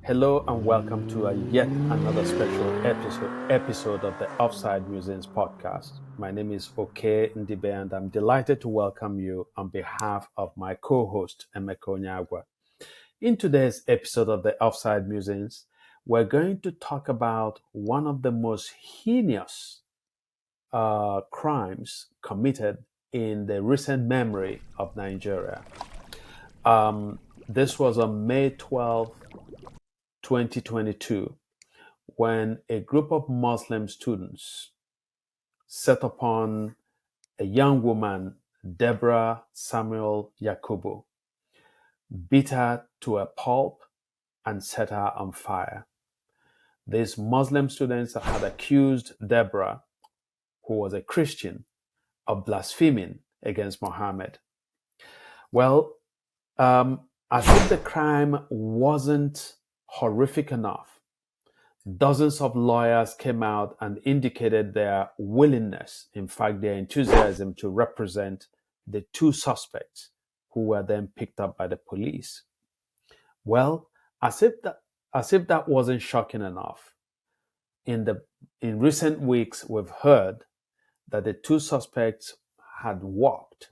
Hello and welcome to yet another special episode of the Offside Musings podcast. My name is Oke Ndibe and I'm delighted to welcome you on behalf of my co-host Emeka Onyagwa. In today's episode of the Offside Musings, we're going to talk about one of the most heinous crimes committed in the recent memory of Nigeria. This was on May 12th, 2022, when a group of Muslim students set upon a young woman, Deborah Yakubu, beat her to a pulp and set her on fire. These Muslim students had accused Deborah, who was a Christian, of blaspheming against Muhammad. Well, as if the crime wasn't horrific enough, dozens of lawyers came out and indicated their willingness, in fact, their enthusiasm to represent the two suspects who were then picked up by the police. Well, as if that wasn't shocking enough, in recent weeks, we've heard that the two suspects had walked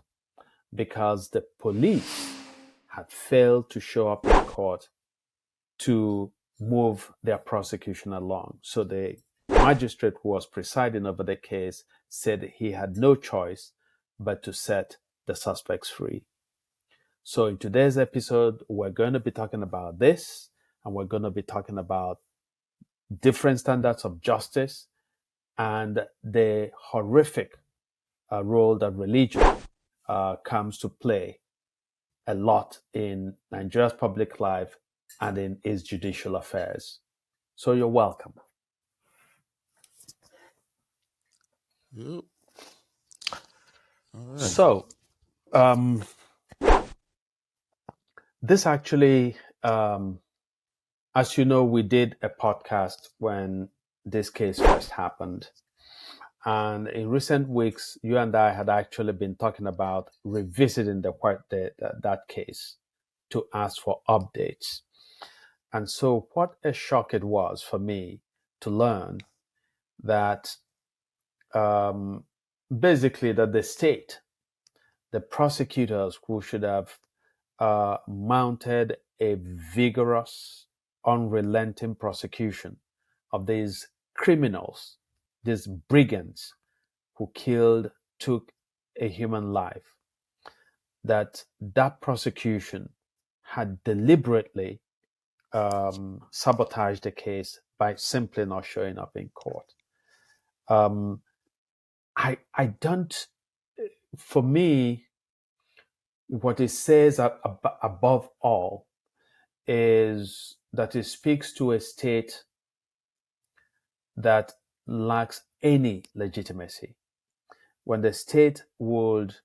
because the police had failed to show up in court to move their prosecution along. So the magistrate who was presiding over the case said he had no choice but to set the suspects free. So in today's episode, we're going to be talking about this, and we're going to be talking about different standards of justice and the horrific role that religion comes to play a lot in Nigeria's public life and in its judicial affairs. So you're welcome. Yep. All right. So, this actually, as you know, we did a podcast when this case first happened. And in recent weeks, you and I had actually been talking about revisiting that case to ask for updates. And so what a shock it was for me to learn that basically that the state, the prosecutors who should have mounted a vigorous, unrelenting prosecution of these criminals, these brigands who took a human life, that prosecution had deliberately sabotaged the case by simply not showing up in court. I don't, for me, what it says above all is that it speaks to a state that lacks any legitimacy. When the state would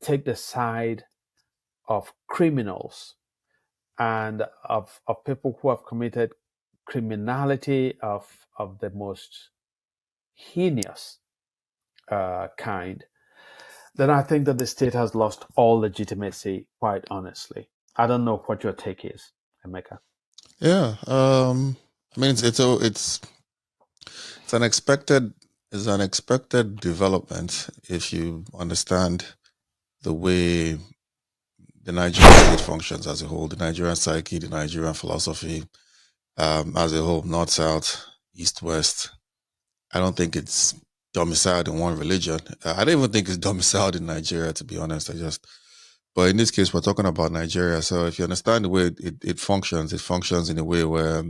take the side of criminals and of people who have committed criminality of the most heinous kind, then I think that the state has lost all legitimacy, quite honestly. I don't know what your take is, Emeka. Yeah. I mean, it's an expected development if you understand the way the Nigerian state functions as a whole, the Nigerian psyche, the Nigerian philosophy as a whole, north, south, east, west. I don't think it's domiciled in one religion. I don't even think it's domiciled in Nigeria, to be honest. But in this case, we're talking about Nigeria. So if you understand the way it functions in a way where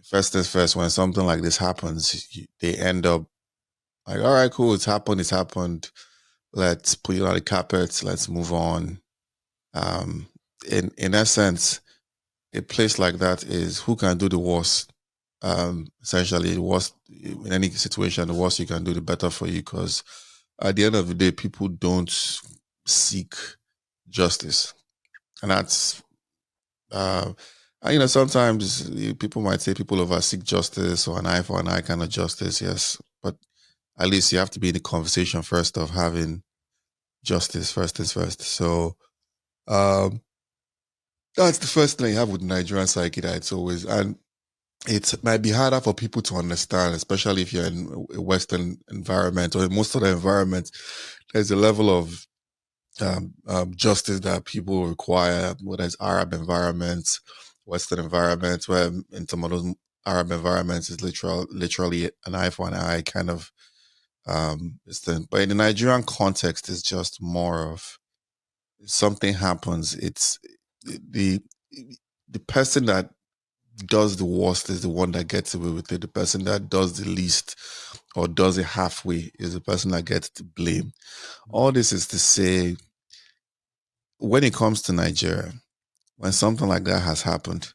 first things first, when something like this happens, they end up like, all right, cool, it's happened. Let's put it on the carpet. Let's move on. In essence, a place like that is who can do the worst. Essentially, the worst in any situation, the worst you can do, the better for you. Because at the end of the day, people don't seek justice, and that's sometimes people might say people overseek justice or an eye for an eye kind of justice. Yes, but at least you have to be in the conversation first of having justice first things first. So That's the first thing you have with Nigerian psyche that it's always, and it might be harder for people to understand, especially if you're in a Western environment or in most of the environments. There's a level of justice that people require, whether it's Arab environments, Western environments, where in some of those Arab environments is literally an eye for an eye kind of this thing. But in the Nigerian context, it's just more of something happens. It's the the person that does the worst is the one that gets away with it. The person that does the least or does it halfway is the person that gets the blame. All this is to say, when it comes to Nigeria, when something like that has happened,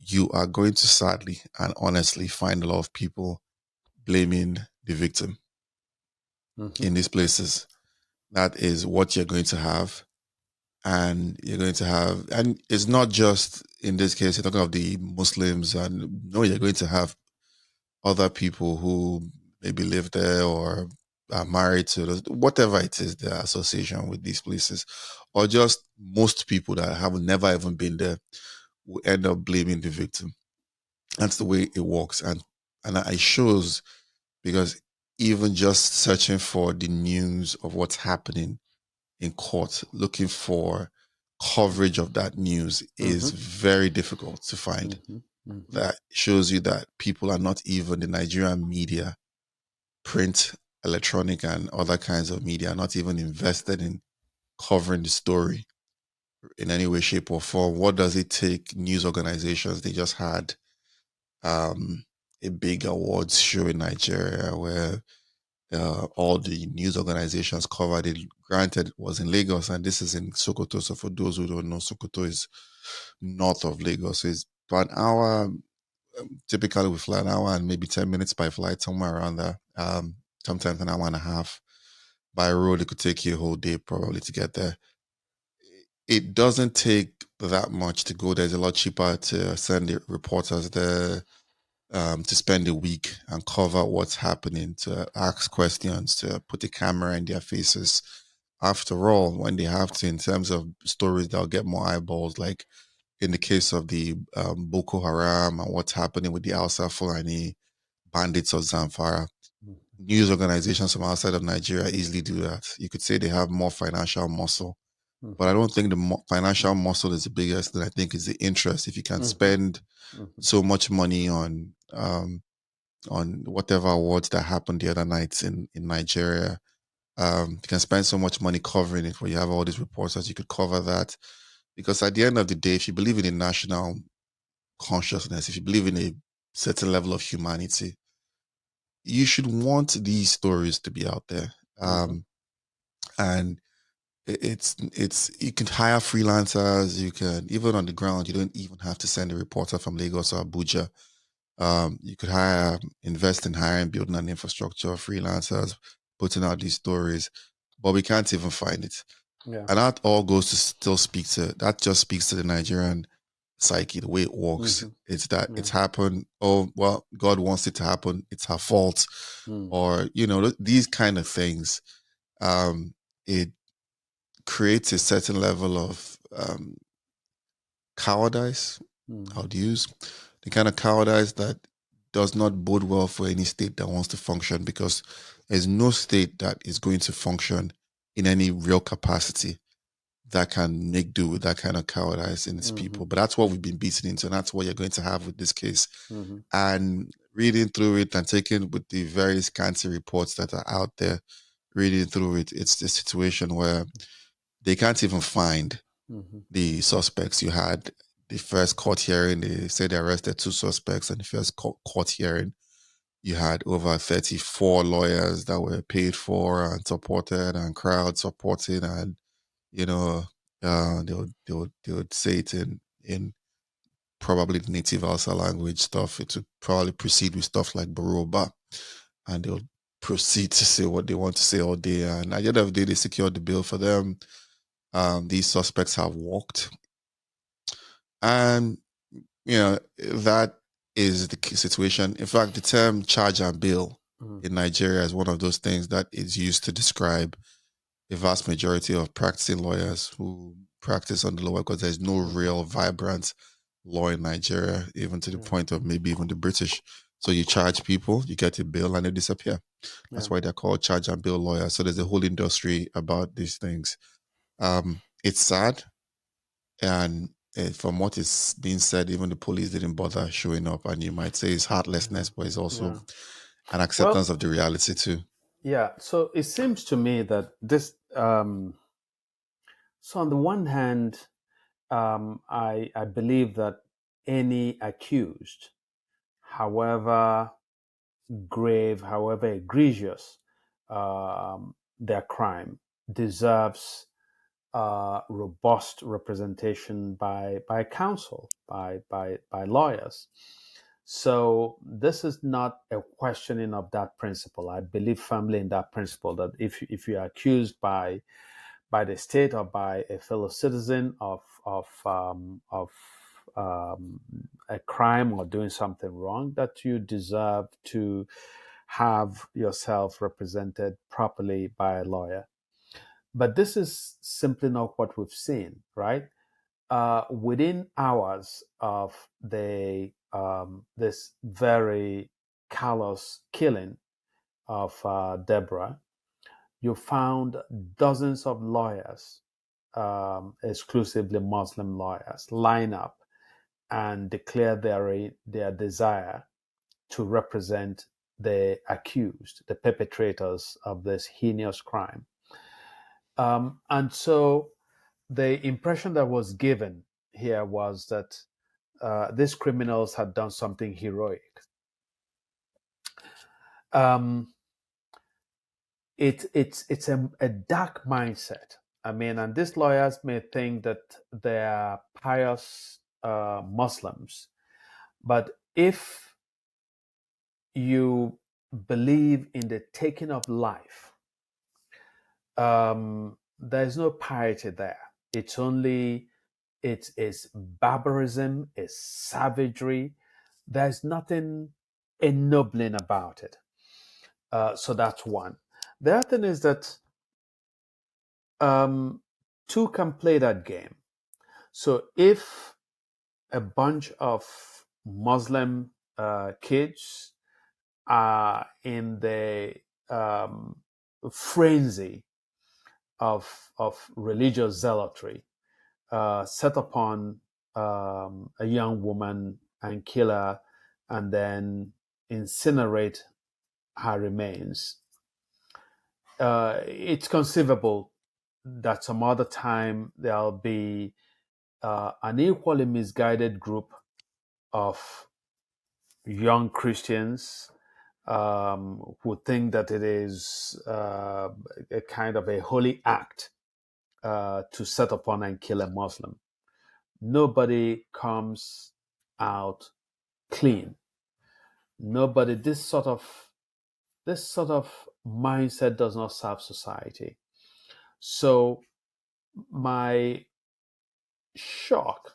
you are going to sadly and honestly find a lot of people blaming the victim in these places. That is what you're going to have. And you're going to have, and it's not just in this case, you're talking of the Muslims, and no, you're going to have other people who maybe live there or are married to those, whatever it is, their association with these places, or just most people that have never even been there will end up blaming the victim. That's the way it works, and it shows because even just searching for the news of what's happening in court, looking for coverage of that news is very difficult to find. That shows you that people are not even the Nigerian media, print, electronic, and other kinds of media, are not even invested in covering the story in any way, shape, or form. What does it take? News organizations, they just had a big awards show in Nigeria where all the news organizations covered it. Granted, it was in Lagos, and this is in Sokoto. So for those who don't know, Sokoto is north of Lagos. So it's about an hour. Typically, we fly an hour and maybe 10 minutes by flight, somewhere around there. Sometimes an hour and a half. By road, it could take you a whole day probably to get there. It doesn't take that much to go there. It's a lot cheaper to send the reporters there, to spend a week and cover what's happening, to ask questions, to put the camera in their faces. After all, when they have to, in terms of stories that'll get more eyeballs, like in the case of the Boko Haram and what's happening with the Alsa Fulani bandits of Zamfara, news organizations from outside of Nigeria easily do that. You could say they have more financial muscle, but I don't think the financial muscle is the biggest thing. I think it's the interest. If you can spend so much money on whatever awards that happened the other nights in Nigeria, you can spend so much money covering it where you have all these reporters, you could cover that. Because at the end of the day, if you believe in a national consciousness, if you believe in a certain level of humanity, you should want these stories to be out there. And it's you can hire freelancers. You can, even on the ground, you don't even have to send a reporter from Lagos or Abuja. You could invest in hiring, building an infrastructure of freelancers, putting out these stories, but we can't even find it. Yeah. And that all goes to still speak to, that just speaks to the Nigerian psyche, the way it works. It's that it's happened. Oh, well, God wants it to happen. It's her fault. Or, these kind of things. It creates a certain level of cowardice. I would use the kind of cowardice that does not bode well for any state that wants to function, because there's no state that is going to function in any real capacity that can make do with that kind of cowardice in its people. But that's what we've been beaten into, and that's what you're going to have with this case. And reading through it and taking with the very scanty reports that are out there, reading through it, it's the situation where they can't even find the suspects. You had the first court hearing, they said they arrested 2 suspects, and the first court hearing, you had over 34 lawyers that were paid for and supported, and crowd supporting, and they would say it in probably the native Hausa language stuff. It would probably proceed with stuff like Baroba, and they'll proceed to say what they want to say all day. And at the end of the day, they secured the bail for them. These suspects have walked. And, that is the situation. In fact, the term charge and bail in Nigeria is one of those things that is used to describe a vast majority of practicing lawyers who practice on the law because there's no real vibrant law in Nigeria, even to the point of maybe even the British. So you charge people, you get a bill, and they disappear. That's why they're called charge and bill lawyers. So there's a whole industry about these things. It's sad, and from what is being said, even the police didn't bother showing up. And you might say it's heartlessness, but it's also an acceptance of the reality too. Yeah. So it seems to me that this. So on the one hand, I believe that any accused, however grave, however egregious their crime, deserves robust representation by counsel, by lawyers. So this is not a questioning of that principle. I believe firmly in that principle that if you are accused by the state or by a fellow citizen of a crime or doing something wrong, that you deserve to have yourself represented properly by a lawyer. But this is simply not what we've seen, right? Within hours of this very callous killing of Deborah, you found dozens of lawyers, exclusively Muslim lawyers, line up and declare their desire to represent the accused, the perpetrators of this heinous crime. And so the impression that was given here was that these criminals had done something heroic. It's a dark mindset. I mean, and these lawyers may think that they are pious Muslims, but if you believe in the taking of life, there's no piety there. It's barbarism, it's savagery. There's nothing ennobling about it. So that's one. The other thing is that two can play that game. So if a bunch of Muslim kids are in the frenzy of religious zealotry, set upon a young woman and kill her, and then incinerate her remains, it's conceivable that some other time there'll be an equally misguided group of young Christians who think that it is a kind of a holy act to set upon and kill a Muslim. Nobody comes out clean. Nobody. This sort of mindset does not serve society. So my shock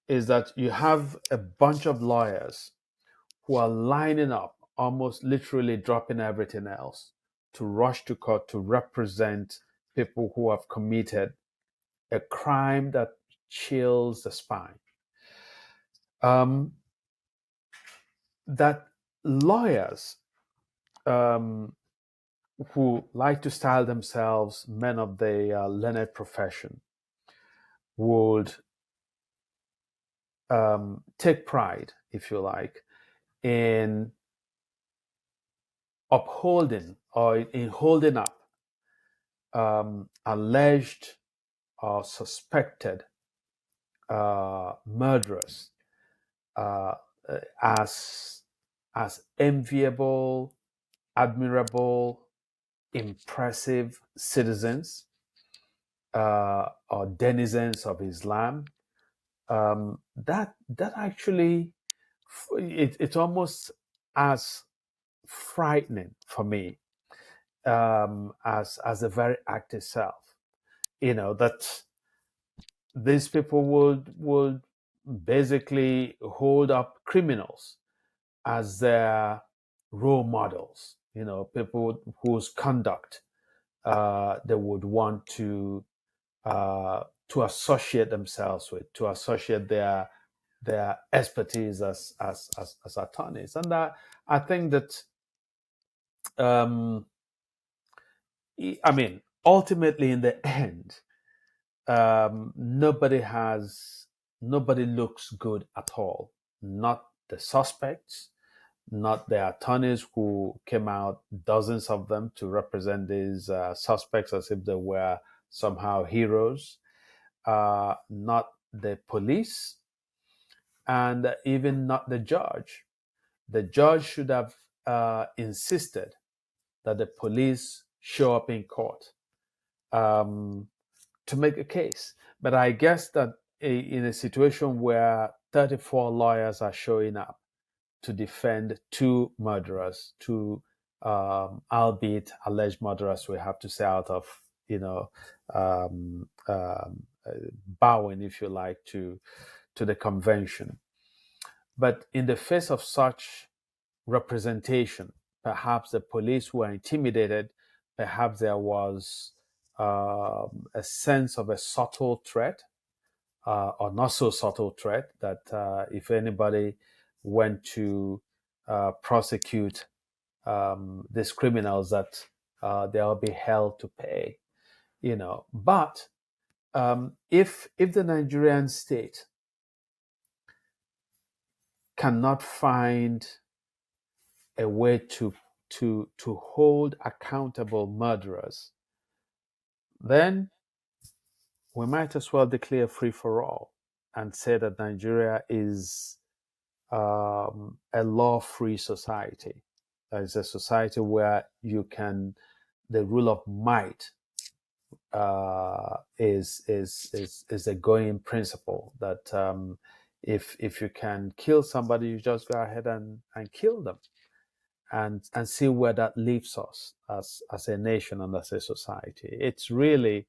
is that you have a bunch of lawyers who are lining up, almost literally dropping everything else, to rush to court to represent people who have committed a crime that chills the spine. That lawyers who like to style themselves men of the learned profession would take pride, if you like, in upholding or in holding up alleged or suspected murderers as enviable, admirable, impressive citizens or denizens of Islam. That actually it's almost as frightening for me as the very act itself. You know, that these people would basically hold up criminals as their role models. You know, people whose conduct they would want to to associate themselves with, to associate their expertise as attorneys. And I think that I mean, ultimately, in the end, nobody looks good at all. Not the suspects, not the attorneys who came out, dozens of them, to represent these suspects as if they were somehow heroes, not the police, and even not the judge. The judge should have insisted that the police show up in court to make a case. But I guess that in a situation where 34 lawyers are showing up to defend two murderers, two albeit alleged murderers, we have to say, out of um, um, bowing, if you like, to the convention. But in the face of such representation, perhaps the police were intimidated, perhaps there was a sense of a subtle threat, or not so subtle threat, that if anybody went to prosecute these criminals, that they'll be held to pay. But if the Nigerian state cannot find a way to hold accountable murderers, then we might as well declare free for all and say that Nigeria is a law-free society. It's a society where the rule of might is a going principle. That if you can kill somebody, you just go ahead and kill them, and see where that leaves us as a nation and as a society. It's really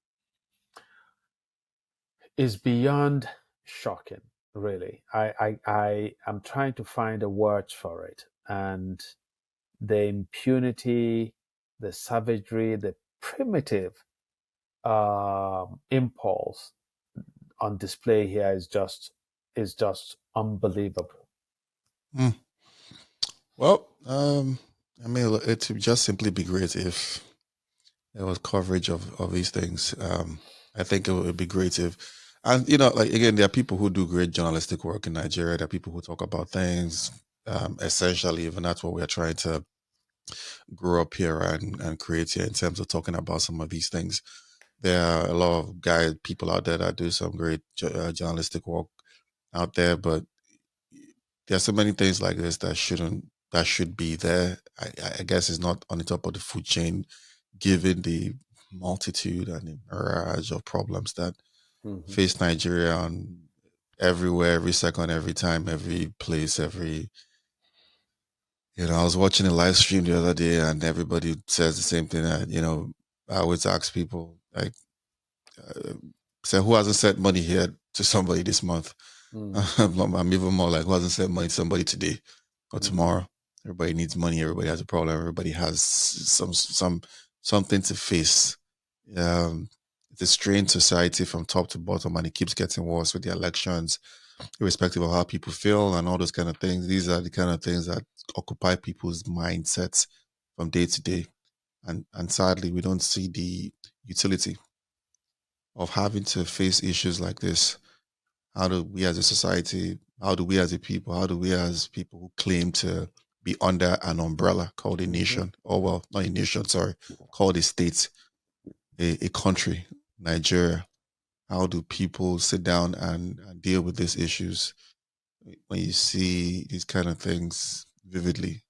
is beyond shocking, really. I am trying to find the words for it, and the impunity, the savagery, the primitive impulse on display here is just unbelievable. Well, I mean, it would just simply be great if there was coverage of these things. I think it would be great if, and like, again, there are people who do great journalistic work in Nigeria. There are people who talk about things. Essentially, even that's what we are trying to grow up here and create here in terms of talking about some of these things. There are a lot of people out there that do some great journalistic work out there, but there's so many things like this that should be there. I guess it's not on the top of the food chain, given the multitude and the mirage of problems that face Nigeria on everywhere, every second, every time, every place, I was watching a live stream the other day and everybody says the same thing. I always ask people, like, say, who hasn't sent money here to somebody this month? I'm even more like, who hasn't sent money to somebody today or tomorrow? Everybody needs money. Everybody has a problem. Everybody has something to face. It's a strained society from top to bottom, and it keeps getting worse with the elections, irrespective of how people feel and all those kind of things. These are the kind of things that occupy people's mindsets from day to day. And sadly, we don't see the utility of having to face issues like this. How do we as a society, how do we as a people, how do we as people who claim to be under an umbrella called a nation, or well, not a nation, sorry, called a state, a country, Nigeria, how do people sit down and deal with these issues when you see these kind of things vividly?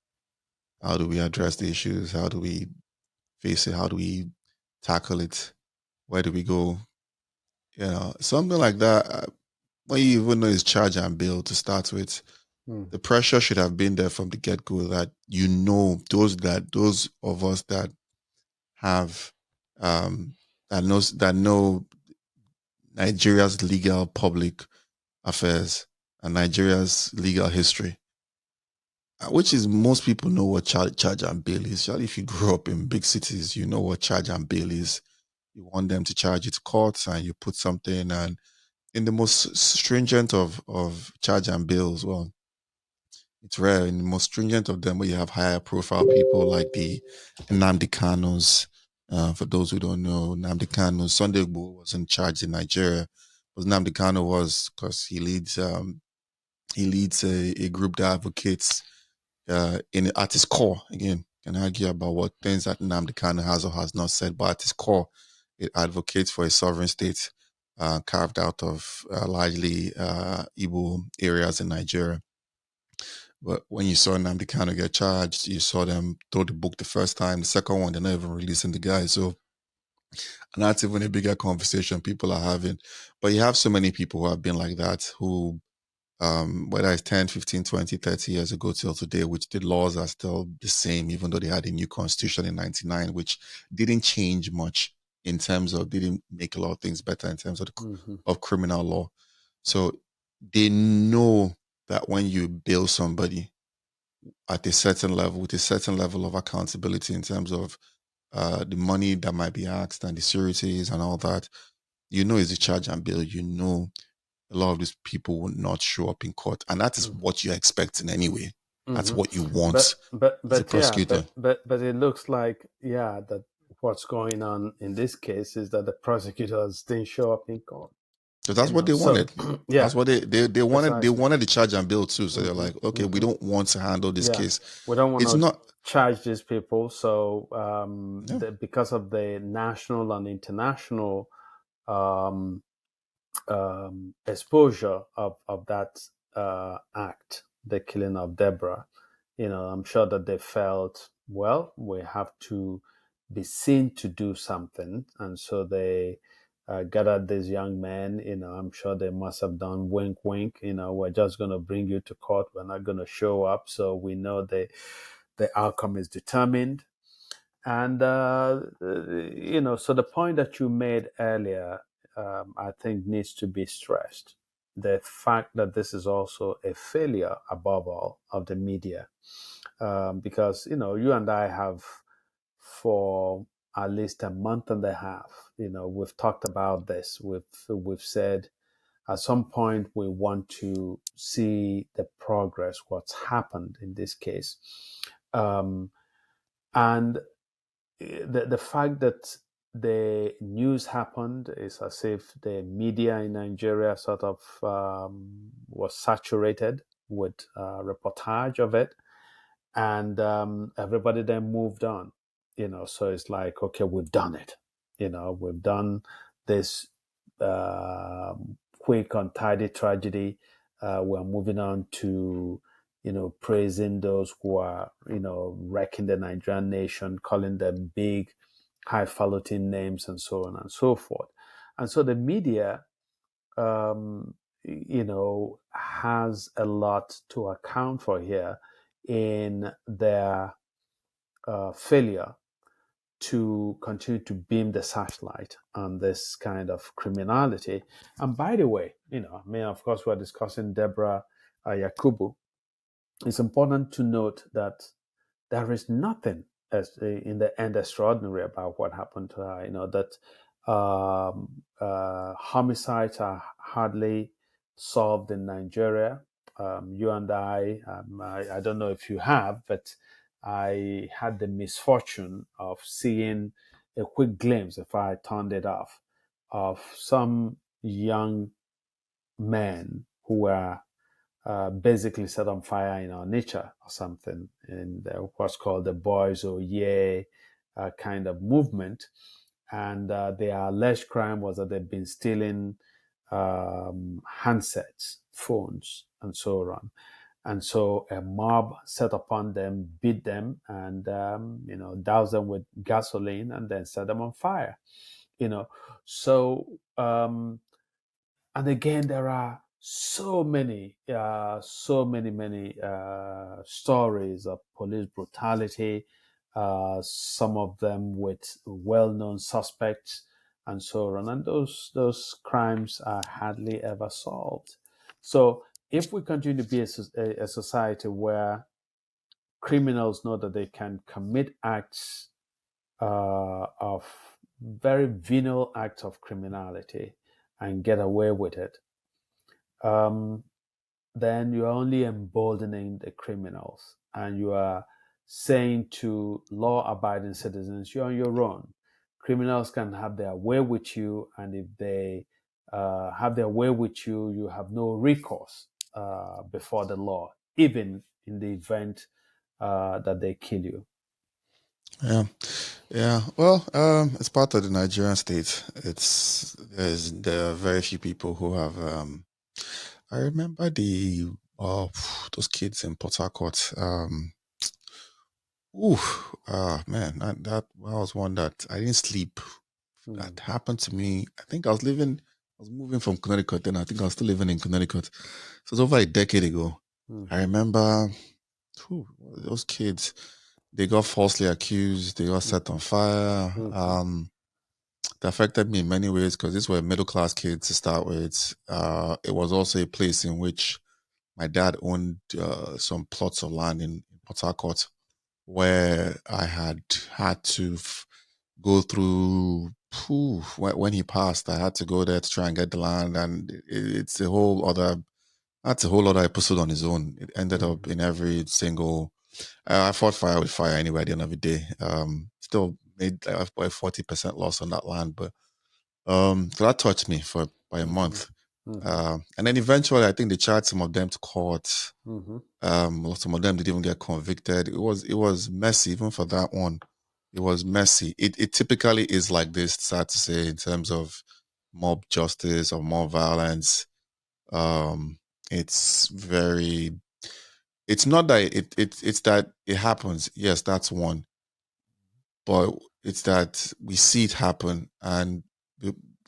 How do we address the issues? How do we face it? How do we tackle it? Where do we go? Something like that. When you even know it's charge and bill to start with, the pressure should have been there from the get go, that those of us that have that know Nigeria's legal public affairs and Nigeria's legal history, which is most people know what charge and bail is. If you grew up in big cities, you know what charge and bail is. You want them to charge it to court, and you put something, and in the most stringent of charge and bail as well. It's rare in the most stringent of them where you have higher profile people like the Nnamdi Kanu's. For those who don't know, Nnamdi Kanu, Sunday Igboho was in charge in Nigeria. But Nnamdi Kanu was because he leads a group that advocates at his core. Again, can argue about what things that Nnamdi Kanu has or has not said, but at its core, it advocates for a sovereign state carved out of largely Igbo areas in Nigeria. But when you saw Nnamdi Kanu get charged, you saw them throw the book the first time. The second one, they're not even releasing the guy. So, and that's even a bigger conversation people are having. But you have so many people who have been like that, who, whether it's 10, 15, 20, 30 years ago till today, which the laws are still the same, even though they had a new constitution in 99, which didn't change much in terms of, didn't make a lot of things better in terms of of criminal law. So they know that when you bail somebody at a certain level, with a certain level of accountability in terms of the money that might be asked and the sureties and all that, you know, is a charge and bail. You know, a lot of these people will not show up in court, and that is what you're expecting anyway. That's what you want as a prosecutor. But it looks like that what's going on in this case is that the prosecutors didn't show up in court. So that's what they wanted. Yeah, that's what they wanted. Precisely. They wanted the charge and bail too. So they're like, okay, we don't want to handle this case. We don't want It's to not charge these people. So because of the national and international exposure of that act, the killing of Deborah, I'm sure that they felt, well, we have to be seen to do something, and so they gathered these young men. I'm sure they must have done wink, wink. We're just going to bring you to court. We're not going to show up, so we know the outcome is determined. And so the point that you made earlier, I think, needs to be stressed. The fact that this is also a failure, above all, of the media, because you and I have, for at least a month and a half, we've talked about this. We've said at some point we want to see the progress, what's happened in this case, and the fact that the news happened is as if the media in Nigeria sort of was saturated with reportage of it, and everybody then moved on. So it's like, okay, we've done it. We've done this quick, untidy tragedy. We're moving on to praising those who are, wrecking the Nigerian nation, calling them big, highfalutin names, and so on and so forth. And so the media, has a lot to account for here in their failure to continue to beam the searchlight on this kind of criminality. And by the way, of course, we're discussing Deborah Yakubu. It's important to note that there is nothing in the end extraordinary about what happened to her. That homicides are hardly solved in Nigeria. You and I don't know if you have, but I had the misfortune of seeing a quick glimpse, if I turned it off, of some young men who were basically set on fire in our nature or something, in what's called the Boys or Yeah kind of movement. And their alleged crime was that they'd been stealing handsets, phones, and so on. And so a mob set upon them, beat them, and doused them with gasoline, and then set them on fire. So and again, there are so many stories of police brutality. Some of them with well-known suspects, and so on. And those crimes are hardly ever solved. So if we continue to be a society where criminals know that they can commit acts of very venal acts of criminality and get away with it, then you're only emboldening the criminals, and you are saying to law-abiding citizens, you're on your own. Criminals can have their way with you, and if they have their way with you, you have no recourse before the law, even in the event that they kill you. Yeah, yeah. Well, it's part of the Nigerian state. There are very few people who have. I remember those kids in Port Harcourt. Man, that was one that I didn't sleep. That happened to me. I think I was moving from Connecticut then. I think I was still living in Connecticut. So it's over a decade ago. I remember those kids, they got falsely accused, they got set on fire. It affected me in many ways because these were middle class kids to start with. It was also a place in which my dad owned some plots of land in Port Harcourt, where I had to go through. When he passed, I had to go there to try and get the land, and it's a whole other. That's a whole other episode on his own. It ended up in every single. I fought fire with fire anyway. At the end of the day, still made like a 40% loss on that land, but so that touched me by a month. And then eventually, I think they charged some of them to court. Some of them didn't even get convicted. It was messy, even for that one. It was messy. It typically is like this, sad to say, in terms of mob justice or mob violence. It's very. It's not that it's that it happens. Yes, that's one. But it's that we see it happen, and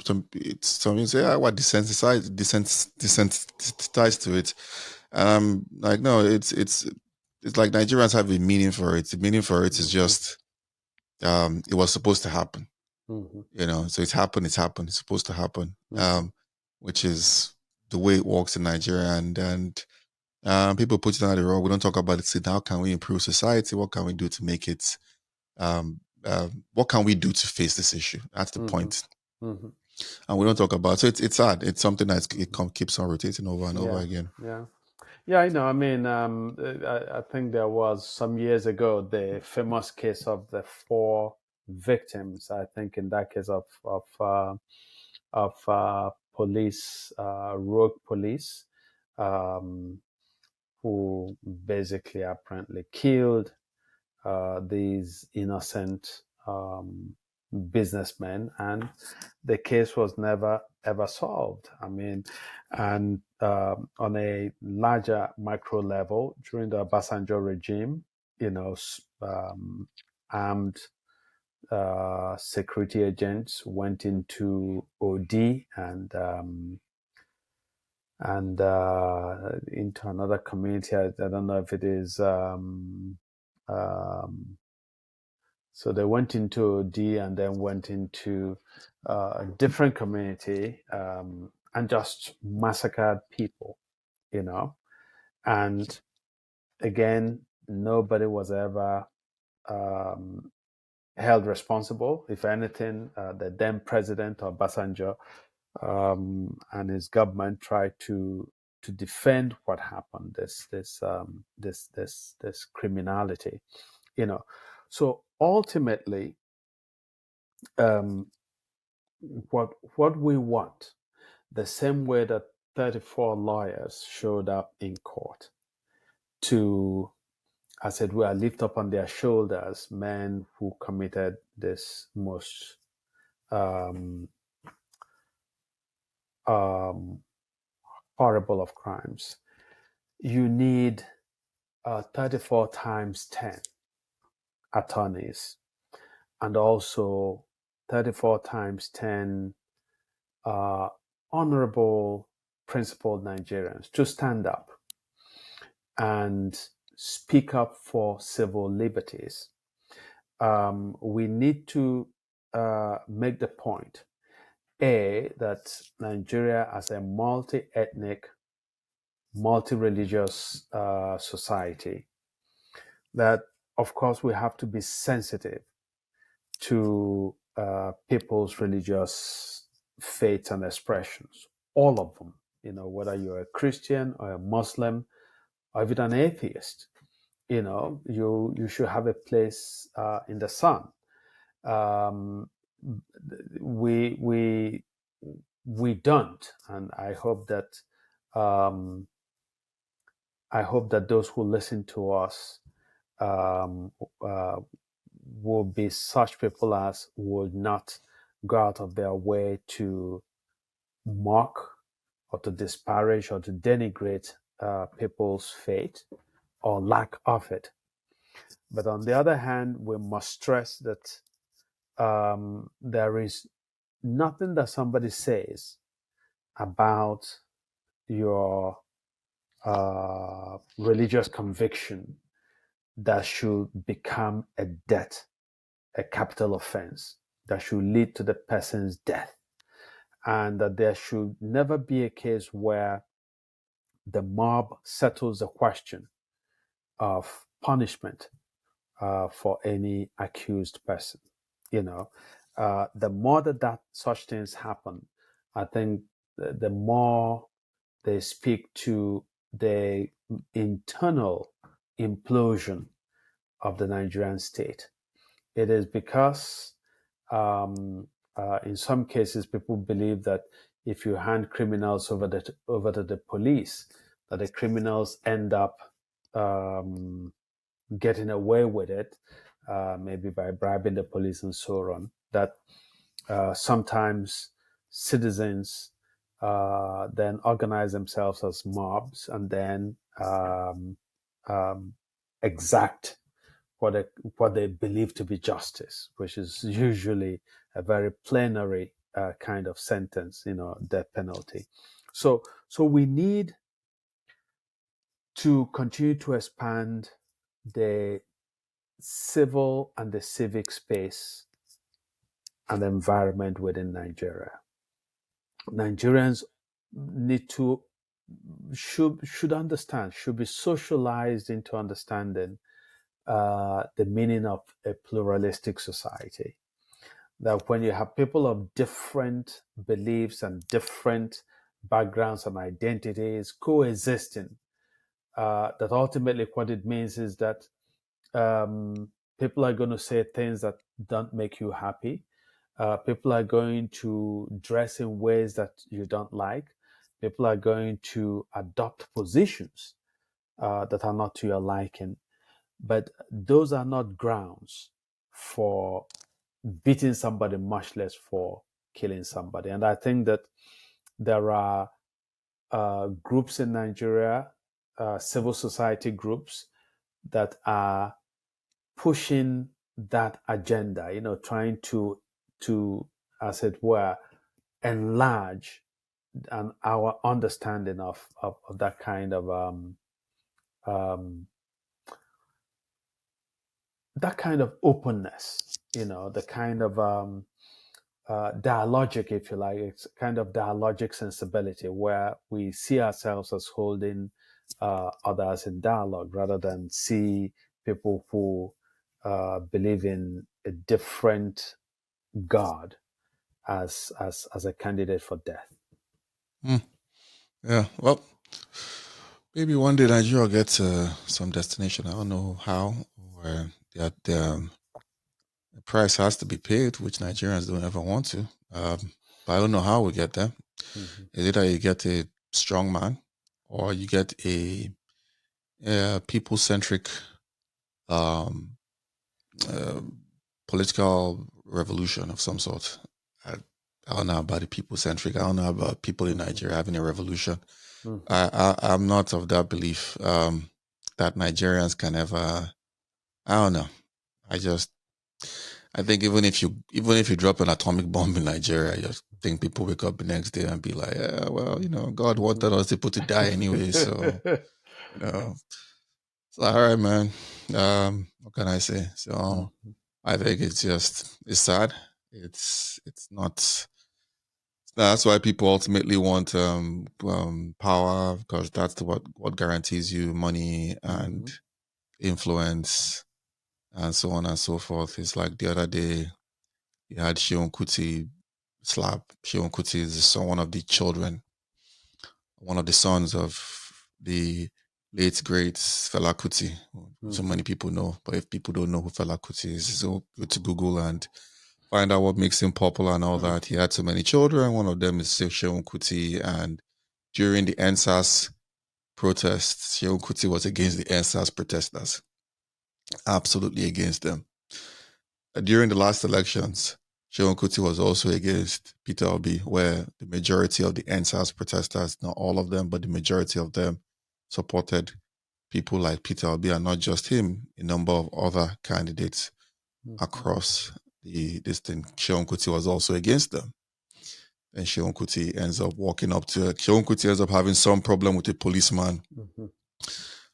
some people say, "What desensitized to it?" Like, no, it's like Nigerians have a meaning for it. The meaning for it is just it was supposed to happen. So it's happened. It's supposed to happen. Which is the way it works in Nigeria, and people put it on the road. We don't talk about it. Say, how can we improve society? What can we do to make it? What can we do to face this issue? That's the point. And we don't talk about it. So it's sad. It's something that keeps on rotating over and over again. Yeah, I know. I mean, I think there was some years ago the famous case of the 4 victims. I think in that case of police, rogue police, who basically apparently killed these innocent businessmen, and the case was never ever solved. I mean, and on a larger micro level, during the Obasanjo regime, armed security agents went into OD and into another community. I don't know if it is. So they went into OD and then went into a different community and just massacred people, And again, nobody was ever held responsible. If anything, the then president Obasanjo and his government tried to defend what happened. This criminality, So ultimately, what we want, the same way that 34 lawyers showed up in court to, as it were, lift up on their shoulders men who committed this most horrible of crimes. You need 34 times 10 attorneys, and also 34 times 10 honorable, principled Nigerians to stand up and speak up for civil liberties. We need to make the point, that Nigeria as a multi-ethnic, multi-religious society, that of course we have to be sensitive to people's religious faiths and expressions, all of them. Whether you're a Christian or a Muslim or even an atheist, you should have a place in the sun. Um, we don't, and I hope that those who listen to us um, uh, will be such people as would not go out of their way to mock or to disparage or to denigrate people's faith or lack of it. But on the other hand, we must stress that there is nothing that somebody says about your religious conviction that should become a debt, a capital offense that should lead to the person's death. And that there should never be a case where the mob settles the question of punishment for any accused person. The more that such things happen, I think the more they speak to the internal implosion of the Nigerian state. It is because in some cases people believe that if you hand criminals over to the police, that the criminals end up getting away with it, maybe by bribing the police and so on. That sometimes citizens then organize themselves as mobs and then exact what they believe to be justice, which is usually a very plenary kind of sentence, death penalty. So we need to continue to expand the civil and the civic space and environment within Nigeria. Nigerians should understand, should be socialized into understanding the meaning of a pluralistic society. That when you have people of different beliefs and different backgrounds and identities coexisting, that ultimately what it means is that people are going to say things that don't make you happy. People are going to dress in ways that you don't like. People are going to adopt positions that are not to your liking. But those are not grounds for beating somebody, much less for killing somebody. And I think that there are groups in Nigeria, civil society groups, that are pushing that agenda, trying to, as it were, enlarge our understanding of that kind of openness, the kind of dialogic, if you like. It's kind of dialogic sensibility where we see ourselves as holding others in dialogue rather than see people who believe in a different God as a candidate for death. Yeah, well, maybe one day Nigeria will get some destination. I don't know how, or the price has to be paid, which Nigerians don't ever want to. But I don't know how we get there. Mm-hmm. Is either you get a strong man, or you get a people-centric political revolution of some sort. I don't know about the people-centric. I don't know about people in Nigeria having a revolution. Mm-hmm. I'm not of that belief that Nigerians can ever. I don't know. I think even if you drop an atomic bomb in Nigeria, I just think people wake up the next day and be like, yeah, well, God wanted us people to die anyway, so So all right, man. What can I say? So I think it's sad. It's not. That's why people ultimately want power, because that's what guarantees you money and influence and so on and so forth. It's like the other day, He had Seun Kuti slap. Seun Kuti is one of the children, one of the sons of the late great Fela Kuti. So many people know, but if people don't know who Fela Kuti is, so go to Google and find out what makes him popular and all that. He had so many children. One of them is Seun Kuti, and during the NSAS protests, Seun Kuti was against the NSAS protesters, absolutely against them. During the last elections, Seun Kuti was also against Peter Obi, where the majority of the NSAS protesters, not all of them, but the majority of them supported people like Peter Obi, and not just him, a number of other candidates across this thing. Seun Kuti was also against them. And Seun Kuti ends up Seun Kuti ends up having some problem with a policeman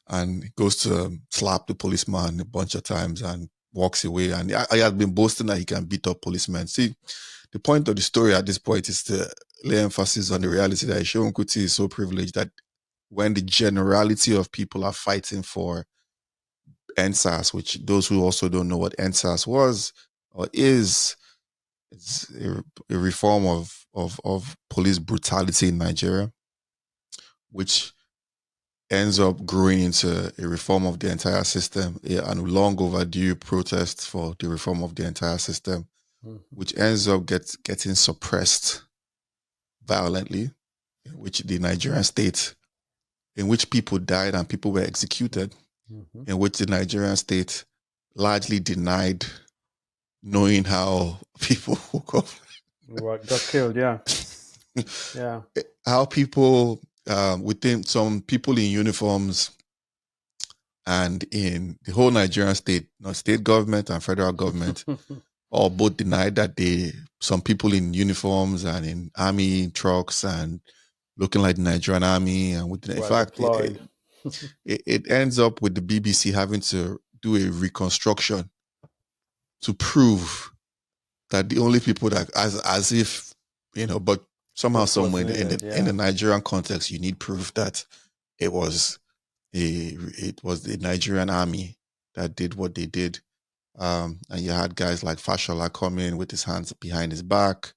and goes to slap the policeman a bunch of times and walks away. And I had been boasting that he can beat up policemen. See, the point of the story at this point is to lay emphasis on the reality that Seun Kuti is so privileged that when the generality of people are fighting for NSAS, which those who also don't know what NSAS was or is, it's a reform of police brutality in Nigeria, which ends up growing into a reform of the entire system, and long overdue protests for the reform of the entire system, which ends up getting suppressed violently, in which the Nigerian state, in which people died and people were executed, in which the Nigerian state largely denied knowing how people woke up. Got killed, yeah. Yeah. How people, within some people in uniforms and in the whole Nigerian state, state government and federal government, all both denied that some people in uniforms and in army trucks and looking like the Nigerian army, and in fact, it ends up with the BBC having to do a reconstruction to prove that the only people that, as if, but somehow, somewhere in the Nigerian context, you need proof that it was the Nigerian army that did what they did. And you had guys like Fashola come in with his hands behind his back,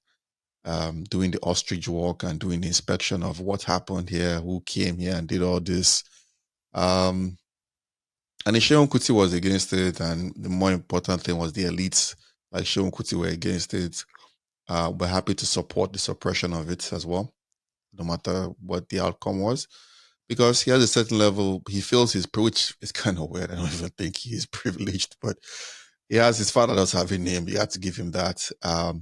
doing the ostrich walk and doing the inspection of what happened here, who came here and did all this. And Seun Kuti was against it, and the more important thing was the elites like Seun Kuti were against it. We're happy to support the suppression of it as well, no matter what the outcome was, because he has a certain level, he feels which is kind of weird. I don't even think he is privileged, but his father does have a name. You have to give him that.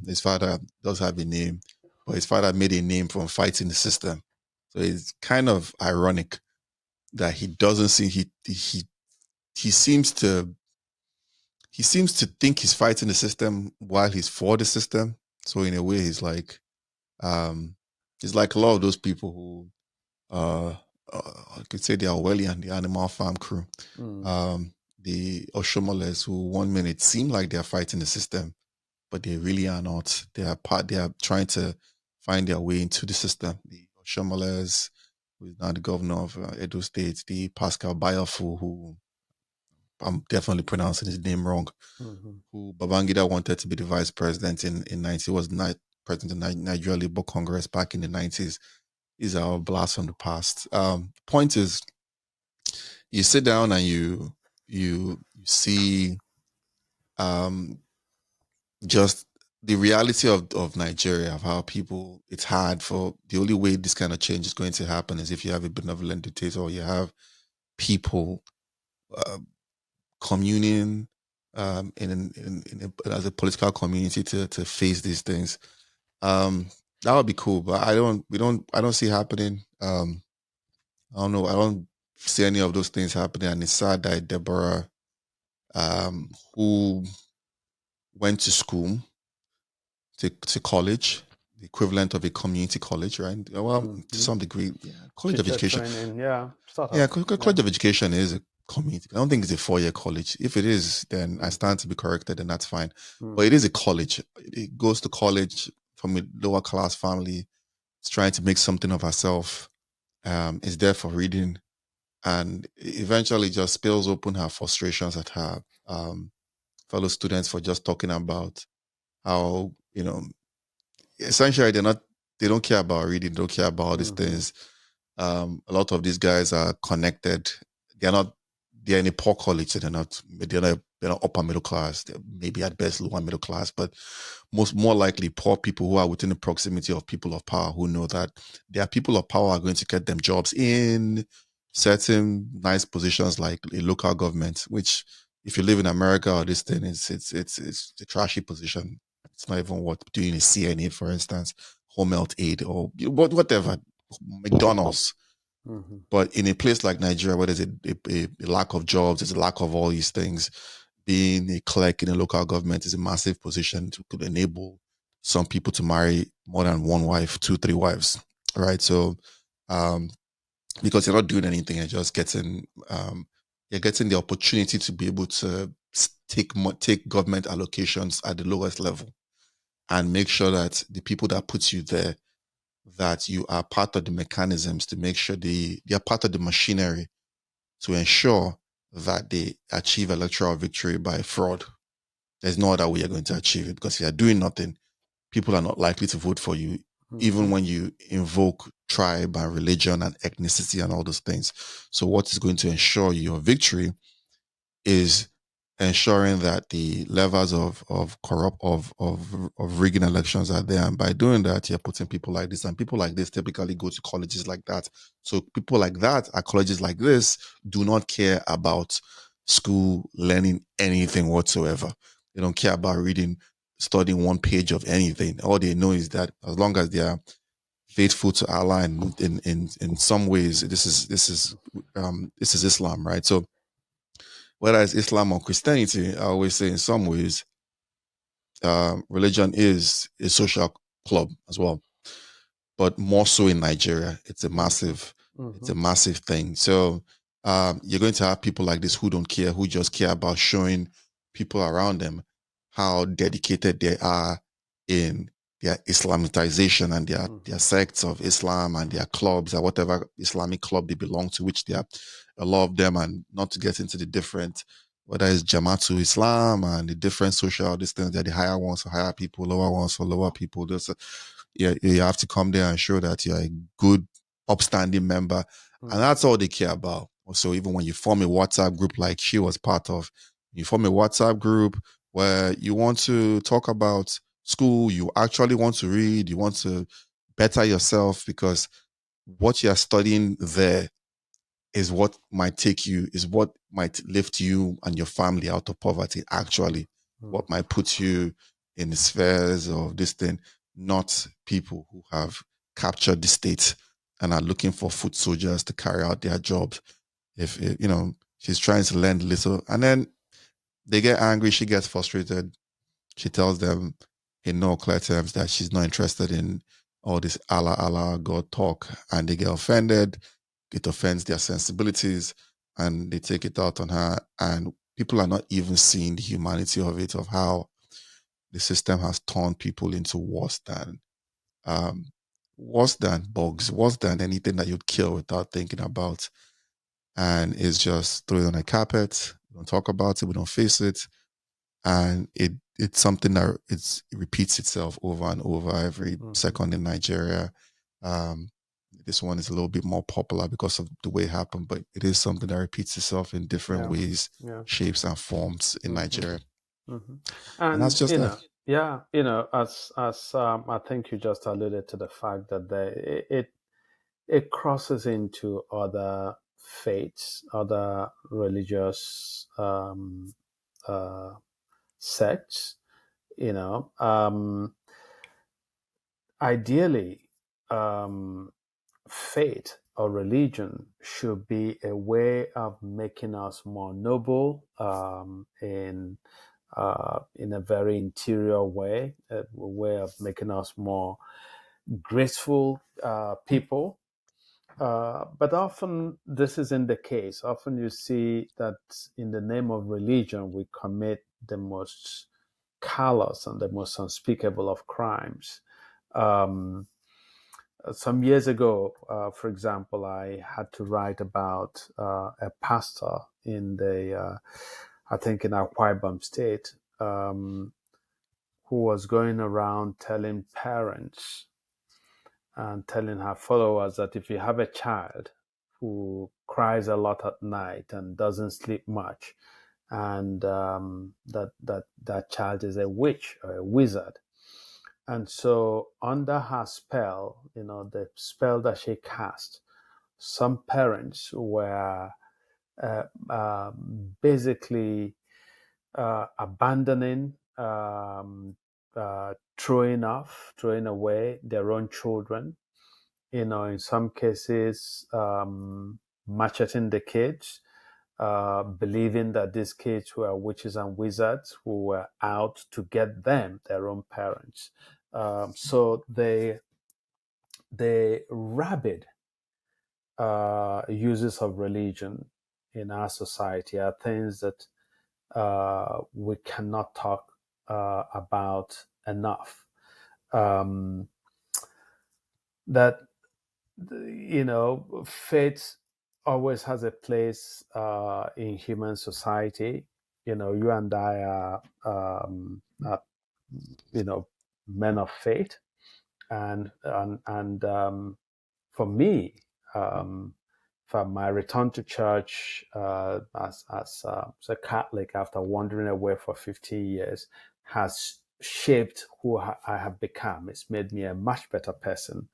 His father does have a name, but his father made a name from fighting the system. So it's kind of ironic that he doesn't see, he seems to think he's fighting the system while he's for the system. So in a way, he's like a lot of those people who I could say the Orwellian, the Animal Farm crew, the Oshomoles, who 1 minute seem like they're fighting the system, but they really are not. They are trying to find their way into the system. The Oshomoles, who is now the governor of Edo State, the Pascal Bayofu, who I'm definitely pronouncing his name wrong, who Babangida wanted to be the vice president in 90, was not president of Nigeria Labour Congress back in the 90s. These are all blasts from the past. Point is, you sit down and you see just the reality of Nigeria, of how people, it's hard for, the only way this kind of change is going to happen is if you have a benevolent dictator, or you have people communing as a political community to face these things. That would be cool, but I don't see it happening. I don't know. I don't see any of those things happening, and it's sad that Deborah, who went to school, to college, the equivalent of a community college, right? Well, to some degree, college of education. College of education is a community. I don't think it's a 4-year college. If it is, then I stand to be corrected, and that's fine. But it is a college. It goes to college from a lower class family. It's trying to make something of herself. Is there for reading, and eventually just spills open her frustrations at her fellow students for just talking about how, essentially they don't care about reading, they don't care about all these things. A lot of these guys are connected. They're in a poor college, so they're not upper middle class. They're maybe at best lower middle class, but more likely poor people who are within the proximity of people of power, who know that there are people of power are going to get them jobs in certain nice positions like a local government, which if you live in America or this thing, it's a trashy position. It's not even what doing a CNA, for instance, home health aid or whatever, McDonald's. But in a place like Nigeria, where there's a lack of jobs, there's a lack of all these things, being a clerk in a local government is a massive position to could enable some people to marry more than one wife, two, three wives, right? So, because you're not doing anything, you're getting the opportunity to be able to take government allocations at the lowest level and make sure that the people that put you there, that you are part of the mechanisms to make sure they are part of the machinery to ensure that they achieve electoral victory by fraud. There's no other way you're going to achieve it, because if you're doing nothing, people are not likely to vote for you, even when you invoke tribe and religion and ethnicity and all those things. So what is going to ensure your victory is ensuring that the levels of rigging elections are there, and by doing that, you're putting people like this, and people like this typically go to colleges like that. So people like that at colleges like this do not care about school learning anything whatsoever. They don't care about studying one page of anything. All they know is that as long as they are faithful to Allah, and in some ways, this is Islam, right? So whether it's Islam or Christianity, I always say in some ways, religion is a social club as well, but more so in Nigeria. It's a massive thing. So you're going to have people like this who don't care, who just care about showing people around them how dedicated they are in their Islamitization and their sects of Islam and their clubs or whatever Islamic club they belong to, which there are a lot of them, and not to get into the different, whether it's Jamaatul Islam and the different social distance, they're the higher ones for higher people, lower ones for lower people. You have to come there and show that you're a good, upstanding member. And that's all they care about. So even when you form a WhatsApp group like she was part of, you form a WhatsApp group where you want to talk about school, you actually want to read, you want to better yourself, because what you're studying there is what might lift you and your family out of poverty, actually. What might put you in the spheres of this thing, not people who have captured the state and are looking for foot soldiers to carry out their jobs. If she's trying to lend little, and then they get angry, she gets frustrated, she tells them in no clear terms that she's not interested in all this Allah, Allah, God talk, and they get offended. It offends their sensibilities, and they take it out on her. And people are not even seeing the humanity of it, of how the system has turned people into worse than bugs, worse than anything that you'd kill without thinking about. And it's just thrown on a carpet. We don't talk about it. We don't face it. And it's something that it repeats itself over and over every second in Nigeria. This one is a little bit more popular because of the way it happened, but it is something that repeats itself in different ways, shapes, and forms in Nigeria. And that's just that. As I think you just alluded to the fact that it crosses into other faiths, other religious sects. Ideally, faith or religion should be a way of making us more noble, in a very interior way, a way of making us more graceful people. But often this isn't the case. Often you see that in the name of religion, we commit the most callous and the most unspeakable of crimes. Some years ago, for example, I had to write about a pastor I think in Akwa Ibom State, who was going around telling parents and telling her followers that if you have a child who cries a lot at night and doesn't sleep much, and that child is a witch or a wizard. And so under her spell, the spell that she cast, some parents were basically abandoning, throwing away their own children. In some cases, macheting the kids, believing that these kids were witches and wizards who were out to get them, their own parents. So the rabid uses of religion in our society are things that we cannot talk about enough. That faith always has a place in human society. You and I are men of faith, and for me, from my return to church as a Catholic after wandering away for 50 years has shaped who I have become. It's made me a much better person.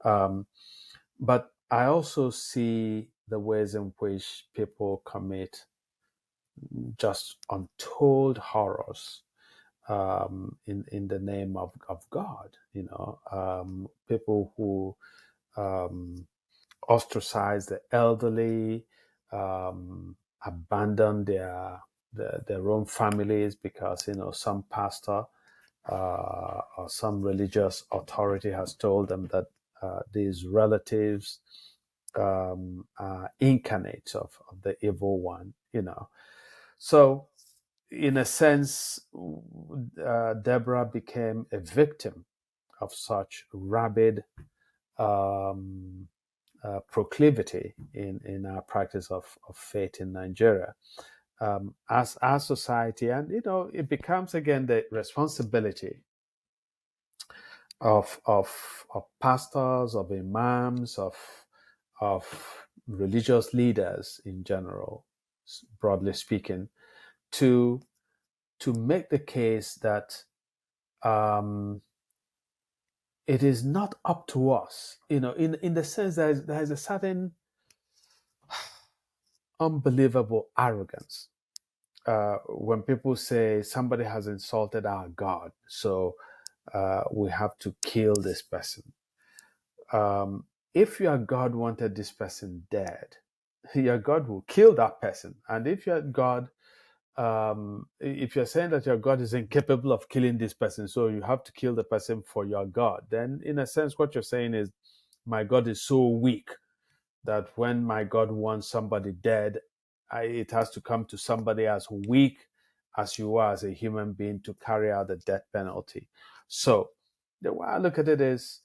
But I also see the ways in which people commit just untold horrors in the name of God. People who ostracize the elderly, abandon their own families because some pastor or some religious authority has told them that these relatives are incarnates of the evil one. So in a sense, Deborah became a victim of such rabid proclivity in our practice of faith in Nigeria. As our society, and it becomes again the responsibility of pastors, of imams, of religious leaders in general, broadly speaking, to make the case that it is not up to us, in the sense that there is a certain unbelievable arrogance when people say somebody has insulted our God, so we have to kill this person. If your God wanted this person dead, your God will kill that person. And if your God, if you're saying that your God is incapable of killing this person, so you have to kill the person for your God, then in a sense, what you're saying is, my God is so weak that when my God wants somebody dead, it has to come to somebody as weak as you are as a human being to carry out the death penalty. So the way I look at it is,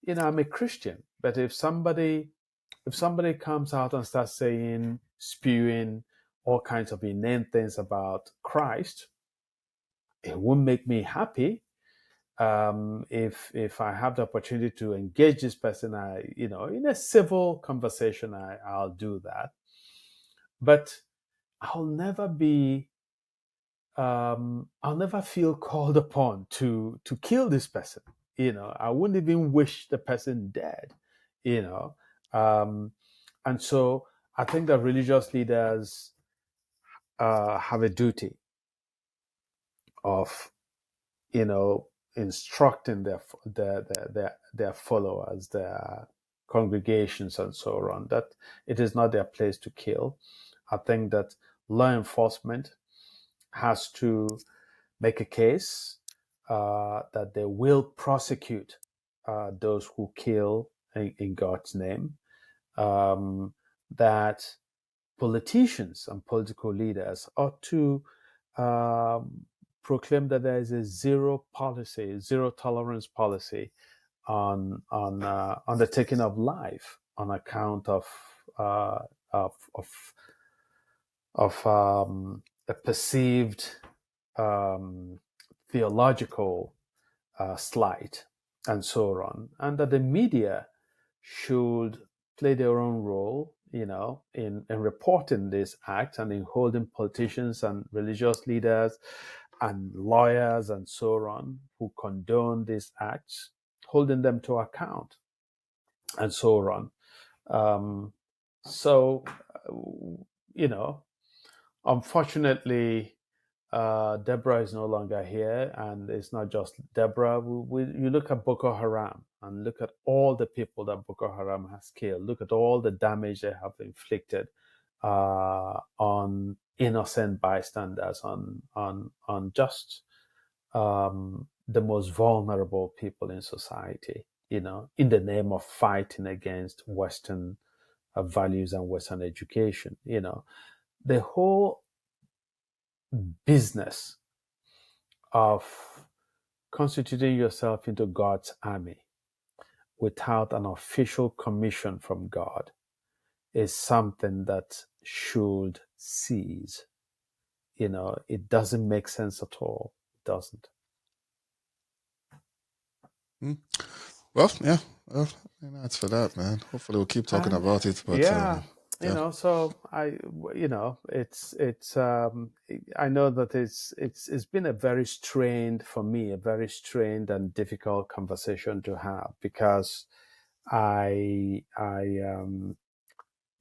I'm a Christian, but if somebody comes out and starts saying, spewing all kinds of inane things about Christ, it won't make me happy. If I have the opportunity to engage this person, in a civil conversation, I'll do that. But I'll never feel called upon to kill this person. I wouldn't even wish the person dead. And so I think that religious leaders have a duty of, instructing their followers, their congregations, and so on, that it is not their place to kill. I think that law enforcement has to make a case that they will prosecute those who kill in God's name. That politicians and political leaders ought to proclaim that there is a zero tolerance policy on the taking of life on account of a perceived theological slight and so on, and that the media should play their own role, in reporting this act and in holding politicians and religious leaders and lawyers and so on who condone these acts, holding them to account and so on. So, unfortunately, Deborah is no longer here, and it's not just Deborah. You look at Boko Haram and look at all the people that Boko Haram has killed. Look at all the damage they have inflicted on innocent bystanders, on just the most vulnerable people in society. In the name of fighting against Western values and Western education. The whole business of constituting yourself into God's army without an official commission from God is something that should cease. It doesn't make sense at all. It doesn't. Well, yeah. Well, that's for that, man. Hopefully we'll keep talking about it. But yeah. So it's I know that it's been a very strained, for me, a very strained and difficult conversation to have, because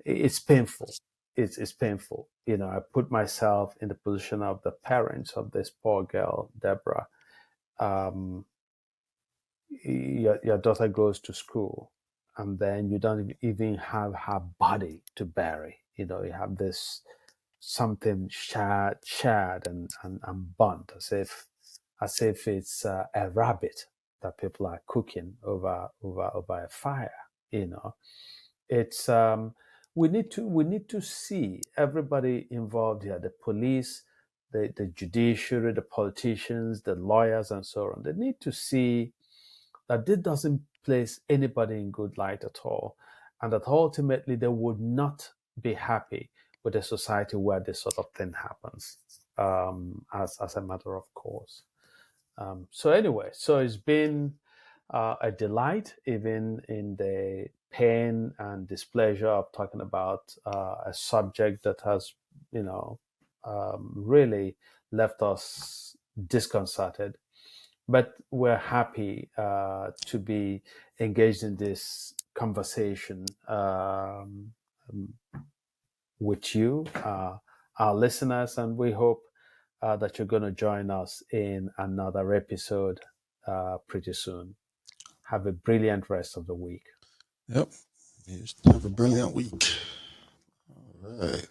it's painful. It's painful. I put myself in the position of the parents of this poor girl, Deborah. Your daughter goes to school, and then you don't even have her body to bury. You have this something charred and burnt, as if it's a rabbit that people are cooking over a fire. It's we need to see everybody involved here: the police, the judiciary, the politicians, the lawyers, and so on. They need to see that this doesn't place anybody in good light at all, and that ultimately they would not be happy with a society where this sort of thing happens, as a matter of course. So anyway, it's been a delight, even in the pain and displeasure of talking about a subject that has, really left us disconcerted. But we're happy to be engaged in this conversation with you, our listeners, and we hope that you're going to join us in another episode pretty soon. Have a brilliant rest of the week. Yep. Have a brilliant week. All right.